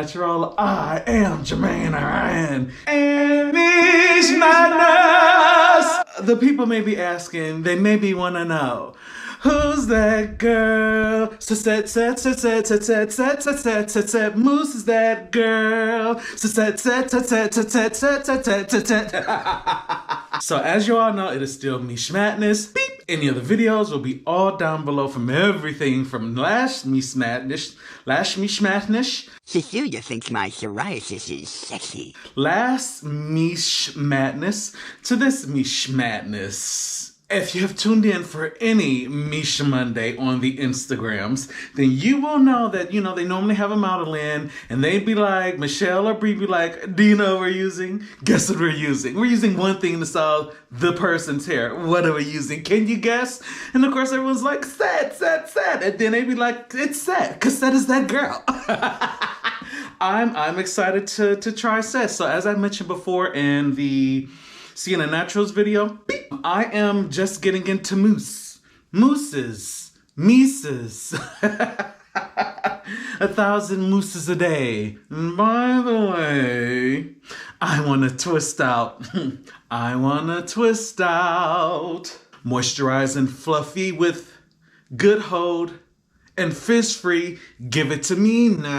JermaineAuNatural. I am JermaineAuNatural. And Miche Madness! The people may be asking, they maybe want to know, who's that girl? Mousse is that girl. So as you all know, it is still Miche Madness. Beep. Any of the videos will be all down below from everything from last Miche Madness. Cecilia thinks my psoriasis is sexy. Last Miche Madness to this Miche Madness. If you have tuned in for any Miche Monday on the Instagrams, then you will know that, you know, they normally have a model in and they'd be like, Michelle or Brie be like, do you know what we're using? Guess what we're using? We're using one thing to solve the person's hair. What are we using? Can you guess? And of course everyone's like, set. And then they'd be like, it's set, because Set is that girl. I'm excited to try Set. So as I mentioned before in the Scalp Naturals video, beep, I am just getting into Mices. 1,000 mousses a day. And by the way, I want to twist out. I want to twist out. Moisturize and fluffy with good hold and fizz-free. Give it to me now.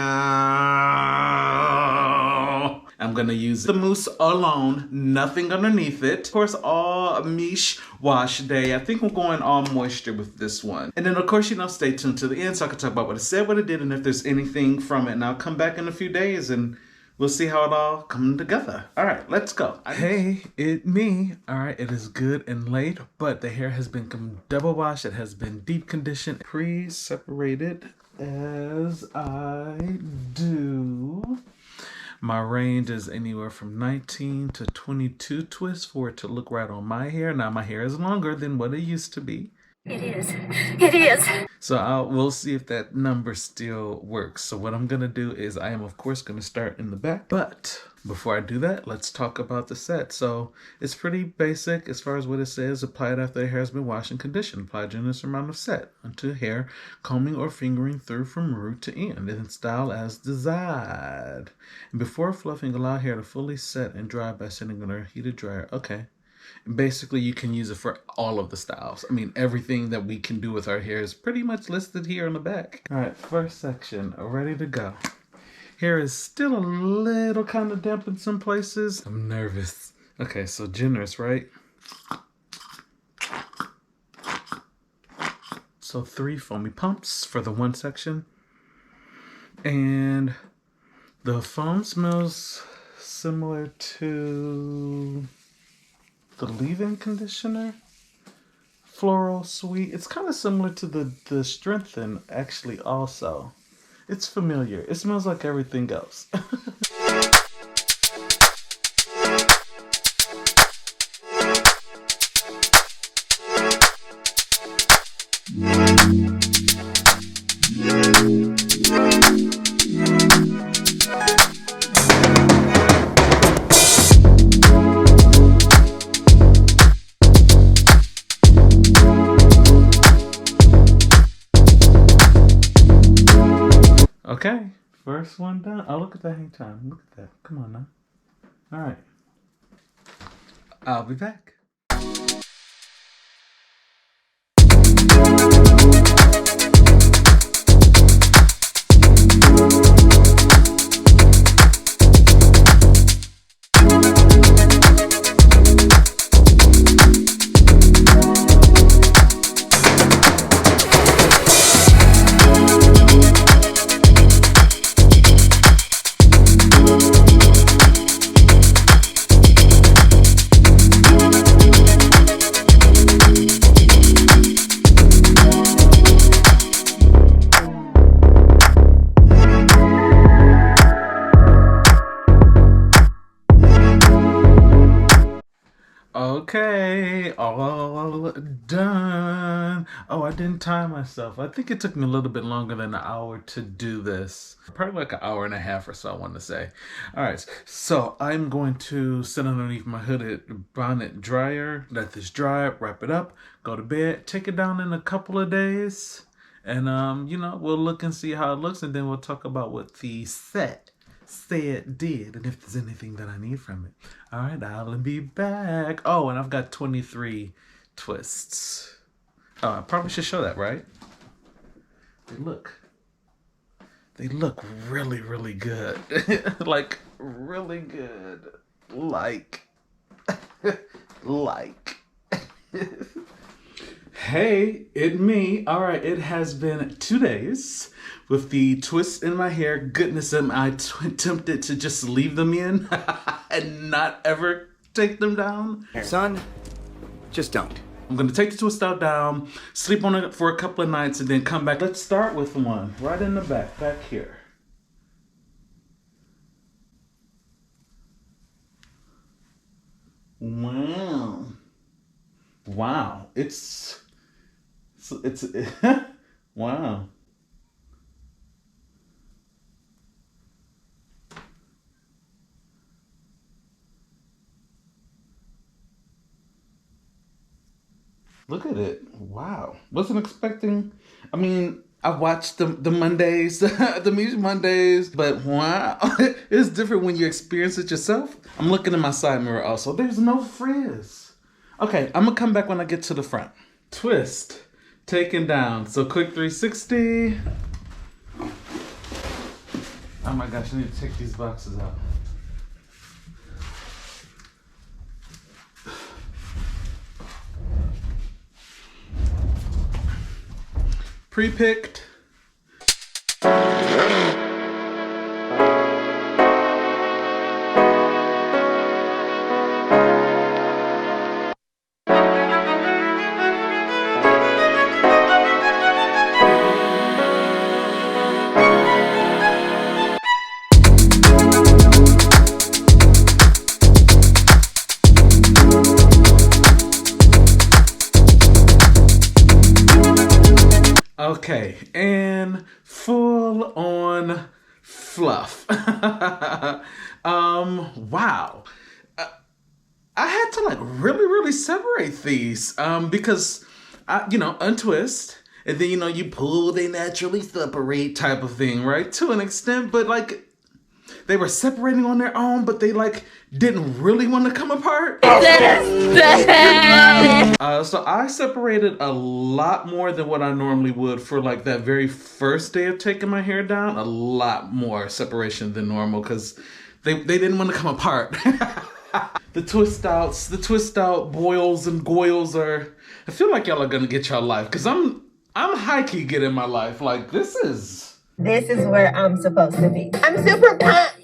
I'm gonna use the mousse alone, nothing underneath it. Of course, all Miche wash day. I think we're going all moisture with this one. And then of course, you know, stay tuned to the end so I can talk about what it said, what it did, and if there's anything from it. And I'll come back in a few days and we'll see how it all comes together. All right, let's go. Hey, it me. All right, it is good and late, but the hair has been double washed. It has been deep conditioned, pre-separated as I do. My range is anywhere from 19 to 22 twists for it to look right on my hair. Now my hair is longer than what it used to be. It is. So we'll see if that number still works. So what I'm going to do is I am, of course, going to start in the back. But before I do that, let's talk about the set. So it's pretty basic as far as what it says. Apply it after the hair has been washed and conditioned. Apply a generous amount of set onto hair, combing or fingering through from root to end, and style as desired. And before fluffing, allow hair to fully set and dry by sitting on a heated dryer. Okay. Basically, you can use it for all of the styles. I mean, everything that we can do with our hair is pretty much listed here on the back. All right, first section, ready to go. Hair is still a little kind of damp in some places. I'm nervous. Okay, so generous, right? So 3 foamy pumps for the one section. And the foam smells similar to the leave-in conditioner, floral sweet. It's kind of similar to the Strenghten actually also. It's familiar. It smells like everything else. Okay, first one done. Oh, look at that hang time. Look at that. Come on now. All right. I'll be back. Okay, all done. Oh, I didn't time myself. I think it took me a little bit longer than an hour to do this. Probably like an hour and a half or so, I want to say. All right, so I'm going to sit underneath my hooded bonnet dryer, let this dry up, wrap it up, go to bed, take it down in a couple of days. And, you know, we'll look and see how it looks, and then we'll talk about what the set said did, and if there's anything that I need from it. All right, I'll be back. Oh, and I've got 23 twists. Oh, I probably should show that, right? They look really, really good. Like, really good. Like. Hey, it me. All right, it has been 2 days with the twists in my hair. Goodness, am I tempted to just leave them in and not ever take them down? Son, just don't. I'm gonna take the twist out down, sleep on it for a couple of nights, and then come back. Let's start with one right in the back here. Wow. Wow. It's wow. Look at it. Wow. Wasn't expecting. I mean, I watched the Mondays, the Miche Mondays, but wow. It's different when you experience it yourself. I'm looking in my side mirror also. There's no frizz. Okay, I'm gonna come back when I get to the front. Twist. Taken down. So quick 360. Oh my gosh, I need to take these boxes out. Pre-picked. Okay, and full on fluff. Wow. I had to like really separate these because untwist, and then you pull, they naturally separate type of thing, right? To an extent, but like they were separating on their own, but they like didn't really want to come apart. So I separated a lot more than what I normally would for like that very first day of taking my hair down. A lot more separation than normal because they didn't want to come apart. The twist out boils and goils are. I feel like y'all are gonna get your life because I'm high key getting my life. Like this is where I'm supposed to be. I'm super pumped.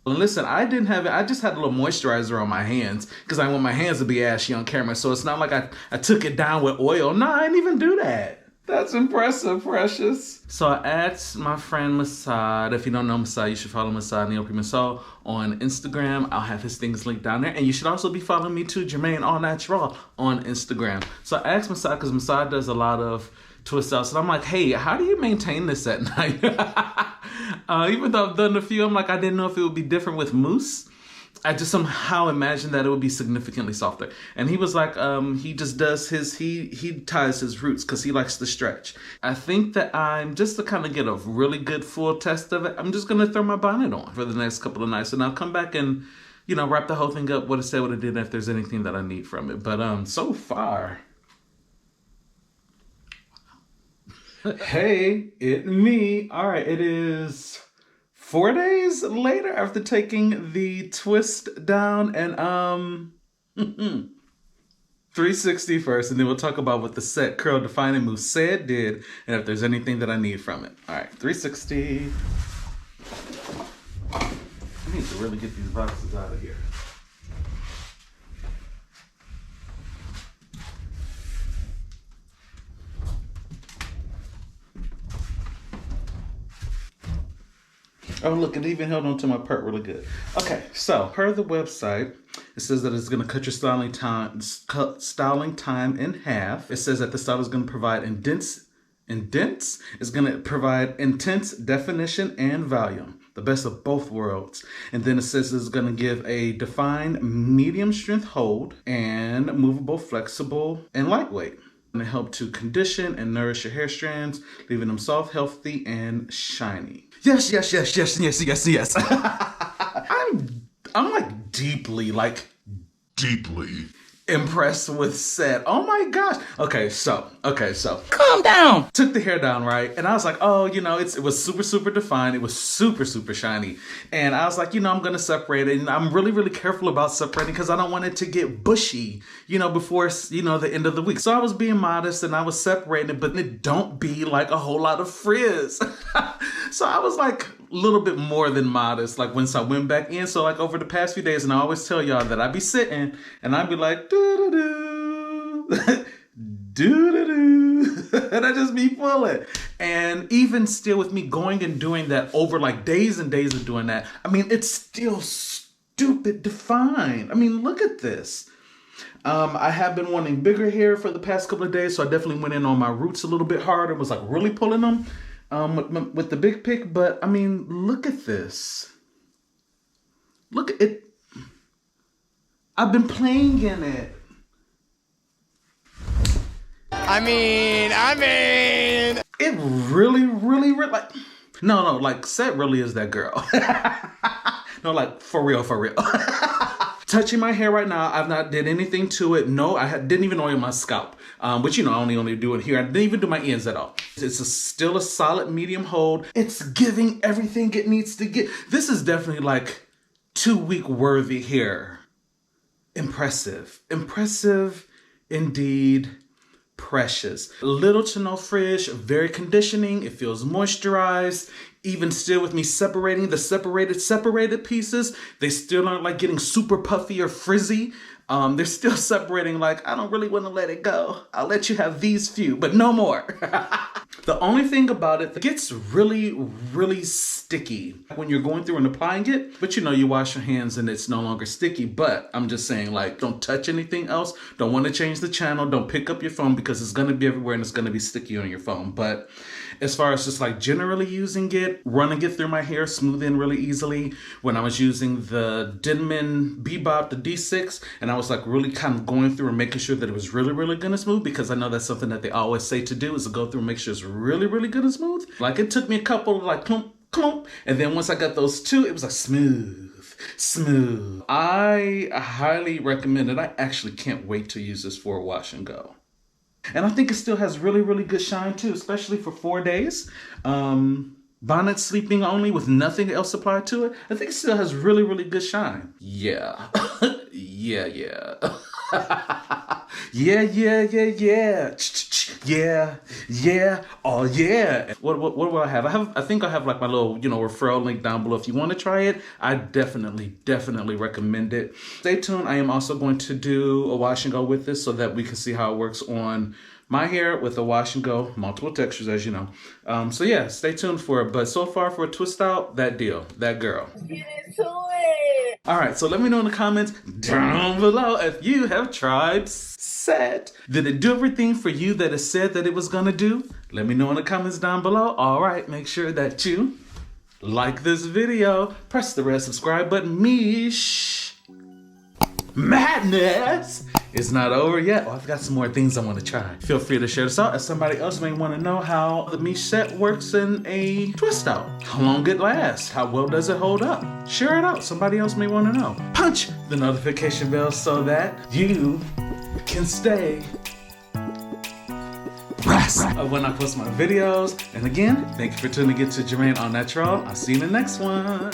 Listen, I didn't have it. I just had a little moisturizer on my hands because I want my hands to be ashy on camera. So it's not like I took it down with oil. No, I didn't even do that. That's impressive, precious. So I asked my friend Masad. If you don't know Masad, you should follow Masad Masad on Instagram. I'll have his things linked down there. And you should also be following me too, JermaineAuNatural on Instagram. So I asked Masad because Masad does a lot of twist outs. And I'm like, hey, how do you maintain this at night? Even though I've done a few, I'm like, I didn't know if it would be different with Mousse. I just somehow imagined that it would be significantly softer. And he was like, he just does he ties his roots because he likes to stretch. I think that I'm just to kind of get a really good full test of it, I'm just going to throw my bonnet on for the next couple of nights. And I'll come back and, wrap the whole thing up, what it said, what it did, and if there's anything that I need from it. But so far... Hey, it me. All right, it is 4 days later after taking the twist down and 360 first, and then we'll talk about what the set curl defining mousse said did and if there's anything that I need from it. All right, 360. I need to really get these boxes out of here. Oh, look, it even held onto my part really good. Okay, so per the website, it says that it's going to cut your styling time in half. It says that the style is going to provide intense. It's going to provide intense definition and volume, the best of both worlds. And then it says it's going to give a defined medium strength hold and movable, flexible, and lightweight. And they help to condition and nourish your hair strands, leaving them soft, healthy, and shiny. Yes, yes, yes, yes, yes, yes, yes. I'm like deeply impressed with Set. Oh my gosh. Okay, so calm down. Took the hair down, right? And I was like, oh, you know, it was super, super defined. It was super, super shiny. And I was like, you know, I'm gonna separate it. And I'm really, really careful about separating because I don't want it to get bushy, you know, before, you know, the end of the week. So I was being modest and I was separating it, but it don't be like a whole lot of frizz. So I was like a little bit more than modest, like once I went back in. So like over the past few days, and I always tell y'all that I'd be sitting and I'd be like, doo-doo-doo, doo-doo-doo, and I just be pulling. And even still with me going and doing that over like days and days of doing that, I mean, it's still stupid defined. I mean, look at this. I have been wanting bigger hair for the past couple of days, so I definitely went in on my roots a little bit harder, was like really pulling them with the big pick. But I mean, look at this. Look at it. I've been playing in it. I mean. It really like, no, like Set really is that girl. No, like for real. Touching my hair right now, I've not did anything to it. No, didn't even oil my scalp, which, you know, I only do it here. I didn't even do my ends at all. It's still a solid medium hold. It's giving everything it needs to get. This is definitely like 2-week worthy hair. Impressive indeed. Precious. Little to no frizz, very conditioning. It feels moisturized. Even still with me separating the separated pieces, they still aren't like getting super puffy or frizzy. They're still separating like, I don't really want to let it go. I'll let you have these few, but no more. The only thing about it, it gets really, really sticky when you're going through and applying it. But you know, you wash your hands and it's no longer sticky. But I'm just saying, like, don't touch anything else. Don't want to change the channel. Don't pick up your phone because it's going to be everywhere and it's going to be sticky on your phone. But as far as just like generally using it, running it through my hair, smoothing really easily. When I was using the Denman Bebop, the D6, and I was like really kind of going through and making sure that it was really, really good and smooth, because I know that's something that they always say to do, is to go through and make sure it's really, really good and smooth. Like it took me a couple of like clump, clump, and then once I got those two, it was like smooth. I highly recommend it. I actually can't wait to use this for a wash and go. And I think it still has really, really good shine too, especially for 4 days. Bonnet sleeping only with nothing else applied to it. I think it still has really, really good shine. Yeah. Yeah. Yeah. Oh yeah. What will I have? I think I have like my little, you know, referral link down below. If you want to try it, I definitely recommend it. Stay tuned. I am also going to do a wash and go with this so that we can see how it works on my hair with a wash and go, multiple textures, as you know. So yeah, stay tuned for it. But so far for a twist out, that girl. Get into it. All right, so let me know in the comments down below if you have tried Set. Did it do everything for you that it said that it was gonna do? Let me know in the comments down below. All right, make sure that you like this video, press the red subscribe button. Miche Madness is not over yet. Oh, I've got some more things I want to try. Feel free to share this out, as somebody else may want to know how the Miche set works in a twist out. How long it lasts? How well does it hold up? Share it out. Somebody else may want to know. Punch the notification bell so that you can stay abreast of when I post my videos. And again, thank you for tuning in to JermaineAuNatural. I'll see you in the next one.